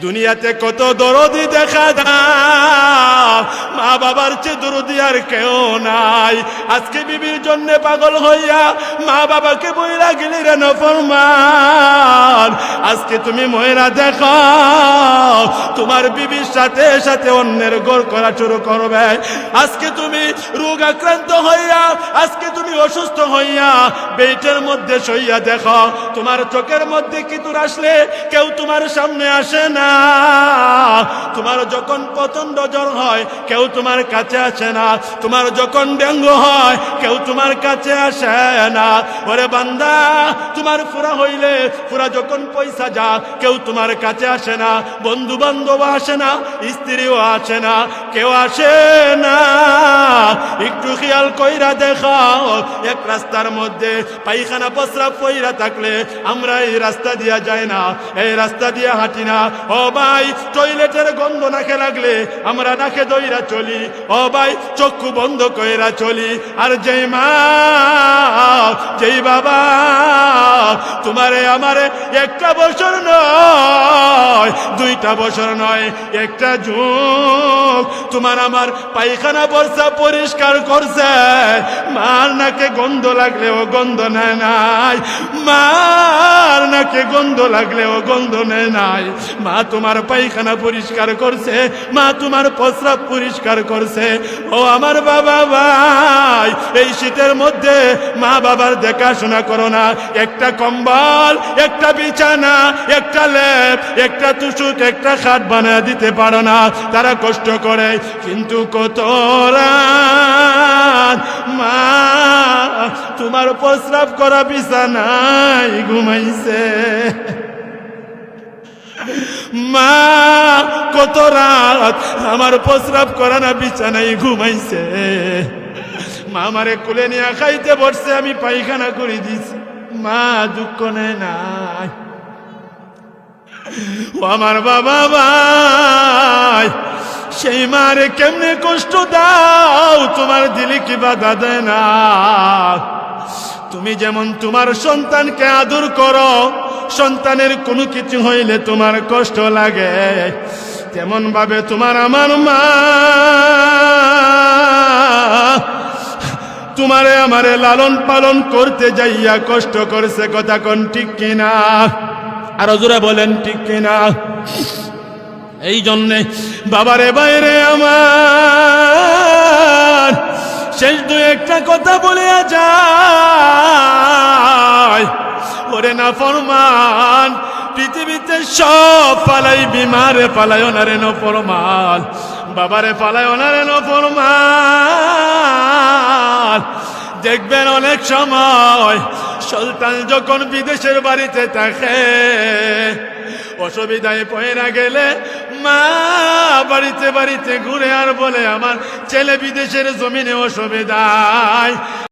দুনিয়াতে কত দরদি দেখা যায়, মা বাবার চেয়ে দরদি আর কেউ নাই। আজকে বিবির জন্য পাগল হইয়া মা বাবাকে বইরা গেলি রে নফরমান। আজকে তুমি ময়রা দেখো, তোমার বিবির সাথে সাথে অন্যের ঘর করা শুরু করবে। আজকে তুমি রোগ আক্রান্ত হইয়া, আজকে তুমি অসুস্থ হইয়া বেটের মধ্যে শইয়া দেখো, তোমার চোখের মধ্যে কিতুর আসলে কেউ তোমার সামনে আসে না। তোমার যখন প্রচন্ড জ্বর হয় কেউ তোমার কাছে আসে না। তোমার যখন ডেঙ্গু হয় কেউ তোমার কাছে আসে না। ওরে বান্দা, তোমার ফুরা হইলে, ফুরা যখন পয়সা যা কেউ তোমার কাছে আসে না। বন্ধু বান্ধব আসে না, স্ত্রীও আসে না, কেউ আসে না। একটু খেয়াল কইরা দেখাও, এক রাস্তার মধ্যে পায়খানা প্রস্রাব কইরা থাকলে আমরা এই রাস্তা দিয়া যাই না, এই রাস্তা দিয়া হাঁটি না। ও ভাই, টয়লেটের গন্ধ নাকে লাগলে আমরা নাকে দইরা চলি। ও ভাই, চক্ষু বন্ধ কইরা চলি। আর যেই মা, যেই বাবা তোমারে আমারে একটা বছর নয়, 2টা বছর নয়, একটা যুগ তোমার আমার পায়খানা বর্ষা পরিষ্কার করছে। মার নাকে গন্ধ লাগলেও গন্ধ নেয় নাই, মার নাকে গন্ধ লাগলেও গন্ধ নেয় নাই। মা তোমার পায়খানা পরিষ্কার করছে, মা তোমার প্রস্রাব পরিষ্কার করছে। ও আমার বাবা ভাই, এই শীতের মধ্যে মা বাবার দেখাশোনা করো না। একটা কম্বল, একটা বিছানা, একটা লেপ, একটা তুষুক, একটা খাট বানিয়ে দিতে পারো না। তারা কষ্ট করে, কিন্তু কত রাত মা তোমার প্রস্রাব করা বিছানায় ঘুমাইছে। মা কত রাত আমার প্রস্রাব করা না বিছানায় ঘুমাইছে। মা আমারে কোলে নিয়ে খাইতে বসছে, আমি পায়খানা করে দিছি, মা দুঃখ নেয় নাই। ও আমার বাবা ভাই, সেই মারে কেমনে কষ্ট দাও, তোমার দিলে কি বাধা দেয় না? তুমি যেমন তোমার সন্তানকে আদর করো, সন্তানের কোনো কিছু হইলে তোমার কষ্ট লাগে, তেমন ভাবে তোমার আমার মা তোমারে আমারে লালন পালন করতে যাইয়া কষ্ট করছে। কথা কোন ঠিক কিনা? আরো জোরে বলেন ঠিক কিনা? এই জন্যে বাবারে বাইরে আমার শেষ 2-1টা কথা বলে যায়। ওরে না ফরমান, পৃথিবীতে সব পালাই, বিমারে পালায় ওনারে ন ফরমান, বাবারে পালায় ওনারে ন ফরমান। দেখবেন অনেক সময় সন্তান যখন বিদেশের বাড়িতে থাকে, অসুবিধায় পয়রা গেলে মা বাড়িতে বাড়িতে ঘুরে আর বলে আমার ছেলে বিদেশের জমিনে অসুবিধায়।